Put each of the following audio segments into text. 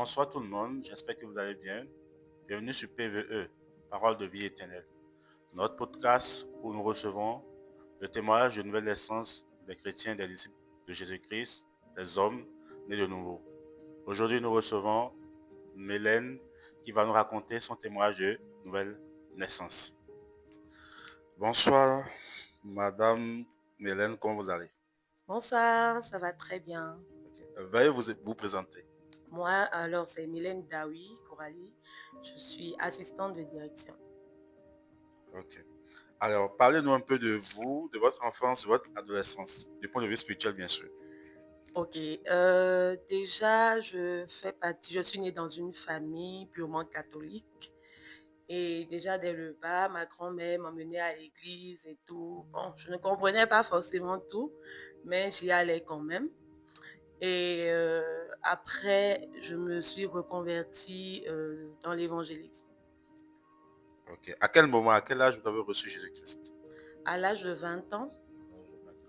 bonsoir tout le monde, j'espère que vous allez bien. Bienvenue sur PVE, Parole de vie éternelle, notre podcast où nous recevons le témoignage de nouvelle naissance des chrétiens, des disciples de Jésus-Christ, des hommes nés de nouveau. Aujourd'hui, nous recevons Mélène qui va nous raconter son témoignage de nouvelle naissance. Bonsoir, Madame Mélène, comment vous allez? Bonsoir, ça va très bien. Veuillez vous présenter. Moi, alors, c'est Mylène Daoui Coralie. Je suis assistante de direction. Ok. Alors, parlez-nous un peu de vous, de votre enfance, de votre adolescence, du point de vue spirituel, bien sûr. Ok, déjà, je suis née dans une famille purement catholique. Et déjà, dès le bas, ma grand-mère m'emmenait à l'église et tout. Bon, je ne comprenais pas forcément tout, mais j'y allais quand même. Et après, je me suis reconvertie dans l'évangélisme. Ok. À quel moment, à quel âge vous avez reçu Jésus-Christ? À l'âge de 20 ans,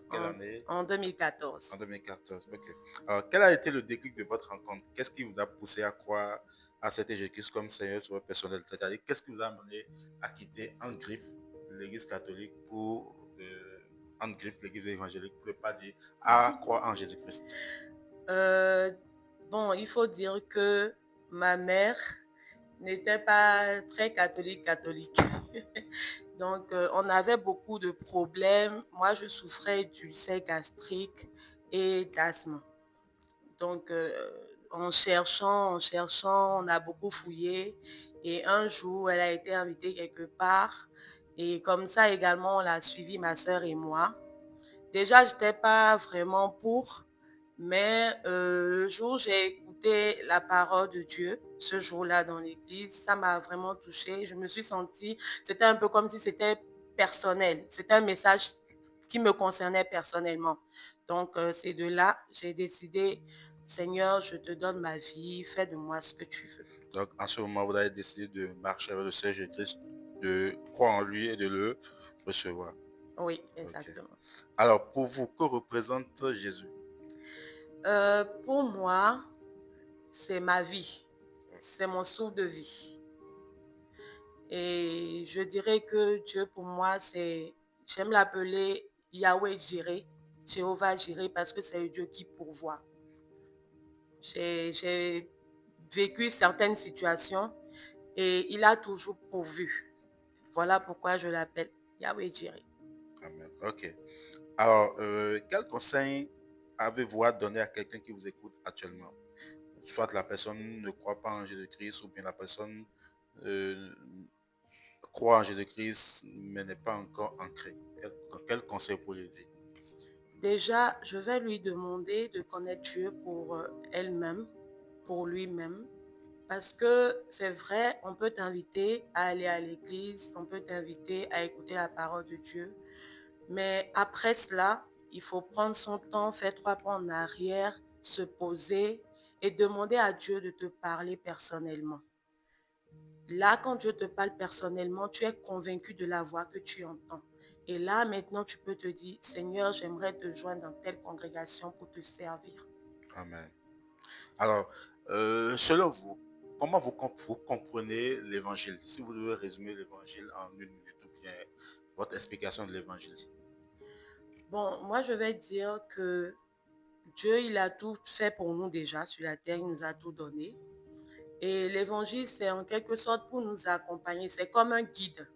Quelle en, année? en 2014. En 2014. Ok. Alors, quel a été le déclic de votre rencontre? Qu'est-ce qui vous a poussé à croire à cet Jésus-Christ comme Seigneur sur votre personnel? C'est-à-dire, qu'est-ce qui vous a amené à quitter en griffe l'Église catholique pour en griffe l'Église évangélique, pour ne pas dire à croire en Jésus-Christ? Euh, bon, il faut dire que ma mère n'était pas très catholique. Donc, on avait beaucoup de problèmes. Moi, je souffrais d'ulcère gastrique et d'asthme. Donc, on a beaucoup fouillé. Et un jour, elle a été invitée quelque part. Et comme ça également, on l'a suivi, ma soeur et moi. Déjà, je n'étais pas vraiment pour, mais le jour où j'ai écouté la parole de Dieu, ce jour-là dans l'église, ça m'a vraiment touchée. Je me suis sentie, c'était un peu comme si c'était personnel. C'était un message qui me concernait personnellement. Donc, c'est de là, j'ai décidé, Seigneur, je te donne ma vie, fais de moi ce que tu veux. Donc, en ce moment, vous avez décidé de marcher avec le Seigneur Jésus-Christ, de croire en lui et de le recevoir. Oui, Ok. exactement. Alors, pour vous, que représente Jésus? Pour moi, c'est ma vie. C'est mon souffle de vie. Et je dirais que Dieu, pour moi, j'aime l'appeler Yahweh Jireh, Jéhovah Jireh, parce que c'est le Dieu qui pourvoit. J'ai vécu certaines situations et il a toujours pourvu. Voilà pourquoi je l'appelle Yahweh Jireh. Amen. Ok. Alors, quel conseil avez-vous à donner à quelqu'un qui vous écoute actuellement? Soit la personne ne croit pas en Jésus-Christ ou bien la personne euh, croit en Jésus-Christ mais n'est pas encore ancrée. Quel conseil pour lui dire? Déjà, je vais lui demander de connaître Dieu pour elle-même, pour lui-même. Parce que c'est vrai, on peut t'inviter à aller à l'église, on peut t'inviter à écouter la parole de Dieu. Mais après cela, il faut prendre son temps, faire 3 pas en arrière, se poser et demander à Dieu de te parler personnellement. Là, quand Dieu te parle personnellement, tu es convaincu de la voix que tu entends. Et là, maintenant, tu peux te dire, Seigneur, j'aimerais te joindre dans telle congrégation pour te servir. Amen. Alors, selon vous, comment vous comprenez l'évangile? Si vous devez résumer l'évangile en 1 minute ou bien votre explication de l'évangile. Bon, moi, je vais dire que Dieu, il a tout fait pour nous déjà sur la terre, il nous a tout donné. Et l'évangile, c'est en quelque sorte pour nous accompagner. C'est comme un guide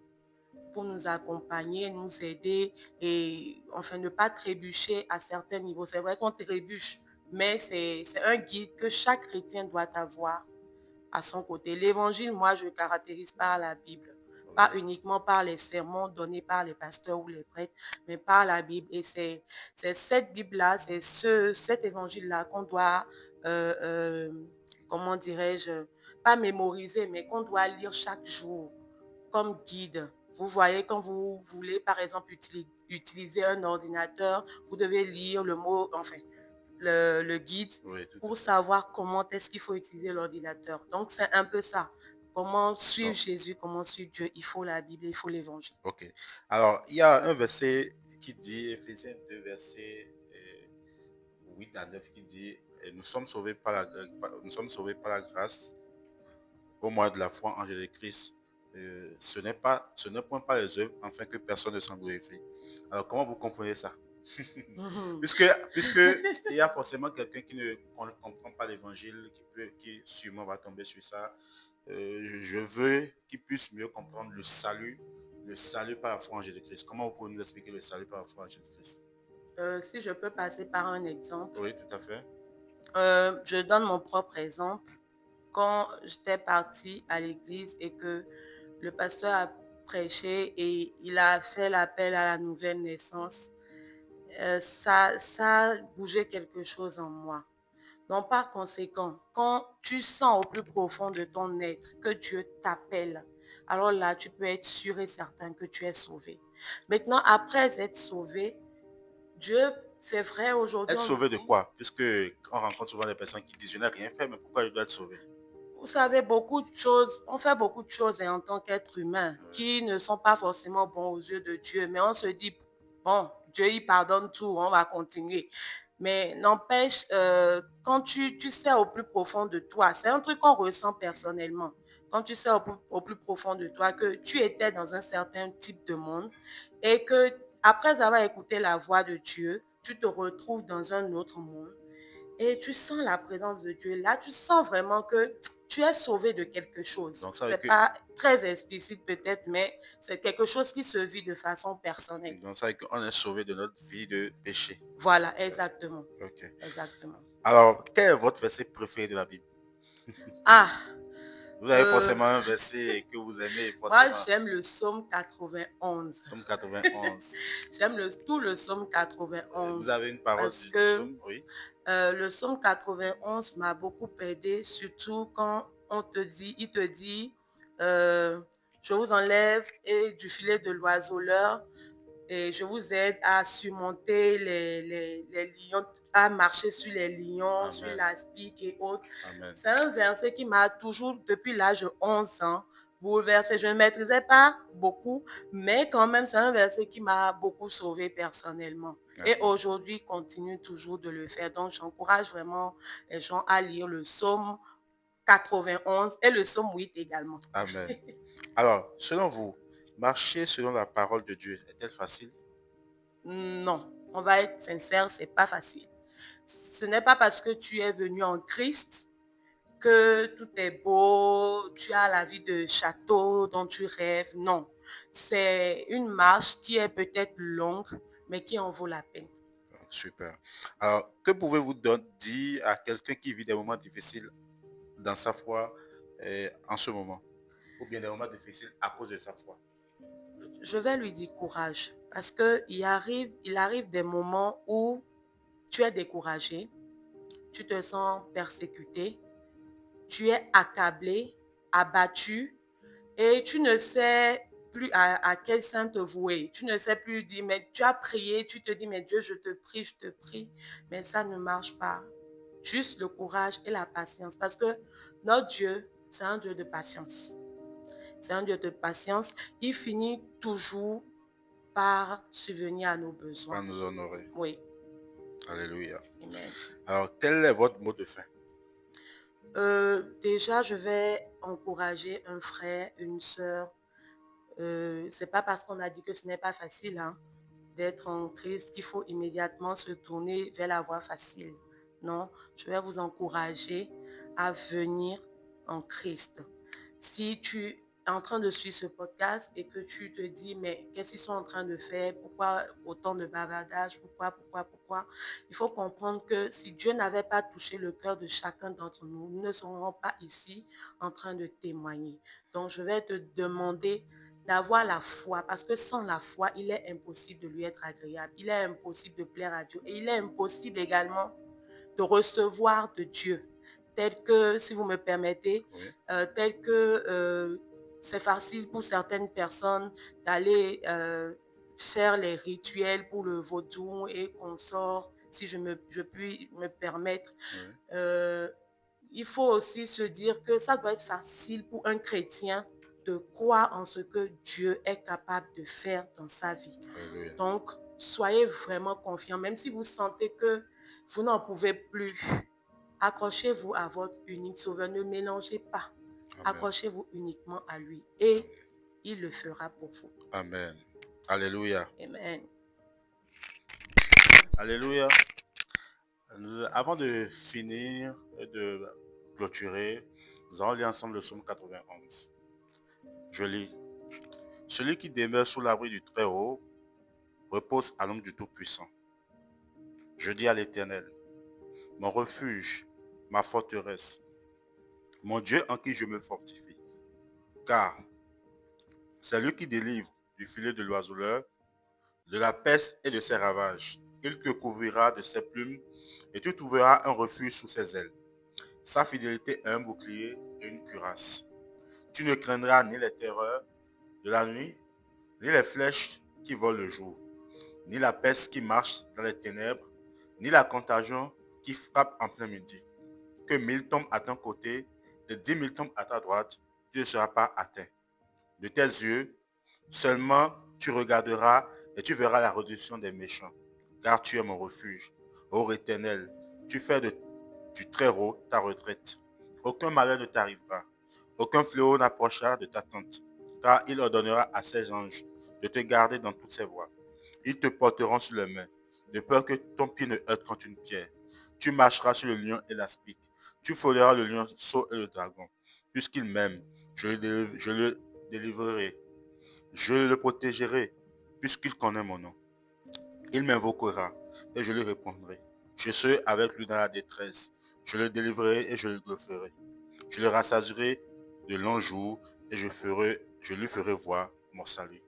pour nous accompagner, nous aider et enfin ne pas trébucher à certains niveaux. C'est vrai qu'on trébuche, mais c'est un guide que chaque chrétien doit avoir à son côté. L'évangile, moi, je le caractérise par la Bible. Pas uniquement par les sermons donnés par les pasteurs ou les prêtres, mais par la Bible. Et c'est cette Bible-là, cet évangile-là qu'on doit, euh, euh, comment dirais-je, pas mémoriser, mais qu'on doit lire chaque jour comme guide. Vous voyez, quand vous voulez, par exemple, utiliser un ordinateur, vous devez lire le mot, enfin, le guide Oui, tout à pour fait. savoir comment est-ce qu'il faut utiliser l'ordinateur. Donc, c'est un peu ça. Comment suivre Donc, Jésus, comment suivre Dieu. Il faut la Bible, il faut l'évangile. ok. Alors, il y a un verset qui dit, Éphésiens 2, verset 8 à 9 qui dit nous sommes sauvés par la grâce au moyen de la foi en Jésus-Christ. Ce n'est point par les œuvres afin que personne ne s'en glorifie. Alors, comment vous comprenez ça? Puisque il y a forcément quelqu'un qui ne comprend pas l'évangile, qui sûrement va tomber sur ça. Je veux qu'il puisse mieux comprendre le salut par la foi en Jésus-Christ. Comment vous pouvez nous expliquer le salut par la foi en Jésus-Christ? Si je peux passer par un exemple. Oui, tout à fait. Je donne mon propre exemple. Quand j'étais partie à l'église et que le pasteur a prêché et il a fait l'appel à la nouvelle naissance, ça a bougé quelque chose en moi. Donc, par conséquent, quand tu sens au plus profond de ton être que Dieu t'appelle, alors là, tu peux être sûr et certain que tu es sauvé. Maintenant, après être sauvé, Dieu, c'est vrai, aujourd'hui, Être sauvé de quoi? Puisque on rencontre souvent des personnes qui disent je n'ai rien fait, mais pourquoi je dois être sauvé? vous savez, beaucoup de choses, on fait beaucoup de choses en tant qu'être humain qui ne sont pas forcément bons aux yeux de Dieu, mais on se dit, bon, Dieu, il pardonne tout, on va continuer. Mais n'empêche, quand tu sais au plus profond de toi, c'est un truc qu'on ressent personnellement. Quand tu sais au plus profond de toi que tu étais dans un certain type de monde et que après avoir écouté la voix de Dieu, tu te retrouves dans un autre monde et tu sens la présence de Dieu. Là, tu sens vraiment que tu es sauvé de quelque chose. Donc, Ce n'est pas très explicite peut-être, mais c'est quelque chose qui se vit de façon personnelle. Donc, ça veut dire qu'on est sauvé de notre vie de péché. Voilà, exactement. Ok. Exactement. Alors, quel est votre verset préféré de la Bible? Ah, Vous avez forcément un verset que vous aimez. moi, j'aime le psaume 91. Psaume 91. J'aime tout le psaume 91. Vous avez une parole parce du que psaume, oui. le psaume 91 m'a beaucoup aidé, surtout quand il te dit, je vous enlève et du filet de l'oiseleur et je vous aide à surmonter les lions, à marcher sur les lions, Amen. sur l'aspic et autres. Amen. C'est un verset qui m'a toujours, depuis l'âge de 11 ans, bouleversé. Je ne maîtrisais pas beaucoup, mais quand même, c'est un verset qui m'a beaucoup sauvé personnellement. Et aujourd'hui, continue toujours de le faire. Donc, j'encourage vraiment les gens à lire le psaume 91 et le psaume 8 également. Amen. Alors, selon vous, marcher selon la parole de Dieu est-elle facile? Non, on va être sincère, c'est pas facile. Ce n'est pas parce que tu es venu en Christ que tout est beau, tu as la vie de château dont tu rêves. Non, c'est une marche qui est peut-être longue, mais qui en vaut la peine. Super. Alors, que pouvez-vous dire à quelqu'un qui vit des moments difficiles dans sa foi en ce moment? Ou bien des moments difficiles à cause de sa foi? Je vais lui dire courage parce qu'il arrive des moments où tu es découragé, tu te sens persécuté, tu es accablé, abattu et tu ne sais plus à quel saint te vouer. Tu ne sais plus dire, mais tu as prié, tu te dis, mais Dieu, je te prie, mais ça ne marche pas. Juste le courage et la patience parce que notre Dieu, c'est un Dieu de patience. C'est un Dieu de patience. Il finit toujours par subvenir à nos besoins. Par nous honorer. Oui. Alléluia. Amen. Alors, quel est votre mot de fin? Déjà, je vais encourager un frère, une sœur. C'est pas parce qu'on a dit que ce n'est pas facile d'être en Christ qu'il faut immédiatement se tourner vers la voie facile. Non, je vais vous encourager à venir en Christ. Si tu es en train de suivre ce podcast et que tu te dis, mais qu'est-ce qu'ils sont en train de faire? Pourquoi autant de bavardage? Pourquoi? Il faut comprendre que si Dieu n'avait pas touché le cœur de chacun d'entre nous, nous ne serions pas ici en train de témoigner. Donc, je vais te demander d'avoir la foi, parce que sans la foi, il est impossible de lui être agréable. Il est impossible de plaire à Dieu. Et il est impossible également de recevoir de Dieu. Tel que, si vous me permettez, tel que c'est facile pour certaines personnes d'aller faire les rituels pour le vaudou et consorts, si je puis me permettre. Il faut aussi se dire que ça doit être facile pour un chrétien de croire en ce que Dieu est capable de faire dans sa vie. Donc, soyez vraiment confiants. Même si vous sentez que vous n'en pouvez plus, accrochez-vous à votre unique sauveur. Ne mélangez pas. Amen. Accrochez-vous uniquement à lui et il le fera pour vous. Amen. Alléluia. Amen. Alléluia. Avant de finir et de clôturer, nous allons lire ensemble le psaume 91. Je lis. Celui qui demeure sous l'abri du Très-Haut repose à l'ombre du Tout-Puissant. Je dis à l'Éternel, mon refuge, ma forteresse, mon Dieu en qui je me fortifie. Car c'est lui qui délivre du filet de l'oiseleur, de la peste et de ses ravages. Il te couvrira de ses plumes et tu trouveras un refuge sous ses ailes. Sa fidélité est un bouclier et une cuirasse. Tu ne craindras ni les terreurs de la nuit, ni les flèches qui volent le jour, ni la peste qui marche dans les ténèbres, ni la contagion qui frappe en plein midi. Que 1000 tombent à ton côté et 10 000 tombent à ta droite, tu ne seras pas atteint. De tes yeux, seulement tu regarderas et tu verras la réduction des méchants, car tu es mon refuge. Ô Éternel, tu fais du Très-Haut ta retraite. Aucun malheur ne t'arrivera, aucun fléau n'approchera de ta tente, car il ordonnera à ses anges de te garder dans toutes ses voies. Ils te porteront sur les mains, de peur que ton pied ne heurte contre une pierre. Tu marcheras sur le lion et l'aspic. Tu frôleras le lionceau et le dragon. Puisqu'il m'aime, je le délivrerai. Je le protégerai, puisqu'il connaît mon nom. Il m'invoquera et je lui répondrai. Je serai avec lui dans la détresse. Je le délivrerai et je le glorifierai. Je le rassasierai de longs jours et je lui ferai voir mon salut.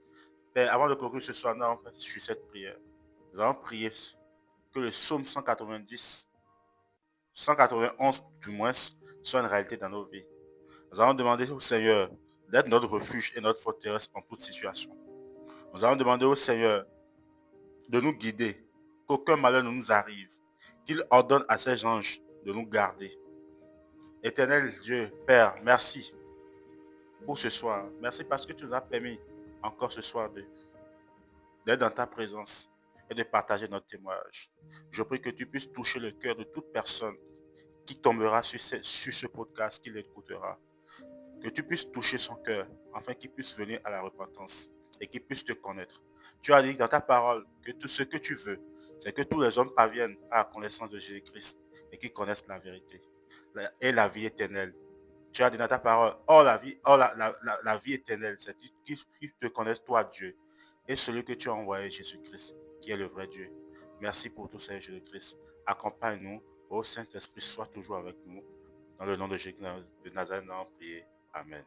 Père, avant de conclure ce soir, nous allons faire cette prière. Nous allons prier que le psaume 190, 191 du moins, soit une réalité dans nos vies. Nous allons demander au Seigneur d'être notre refuge et notre forteresse en toute situation. Nous allons demander au Seigneur de nous guider, qu'aucun malheur ne nous arrive, qu'il ordonne à ses anges de nous garder. Éternel Dieu, Père, merci pour ce soir. Merci parce que tu nous as permis encore ce soir d'être dans ta présence et de partager notre témoignage. Je prie que tu puisses toucher le cœur de toute personne qui tombera sur ce podcast, qui l'écoutera. Que tu puisses toucher son cœur, afin qu'il puisse venir à la repentance et qu'il puisse te connaître. Tu as dit dans ta parole que tout ce que tu veux, c'est que tous les hommes parviennent à la connaissance de Jésus-Christ et qu'ils connaissent la vérité et la vie éternelle. Tu as dit dans ta parole, la vie éternelle, c'est qu'ils te connaissent toi, Dieu, et celui que tu as envoyé, Jésus-Christ, qui est le vrai Dieu. Merci pour tout ça, Jésus-Christ. Accompagne-nous, ô Saint-Esprit, sois toujours avec nous. Dans le nom de Jésus de Nazareth, nous avons prié. Amen.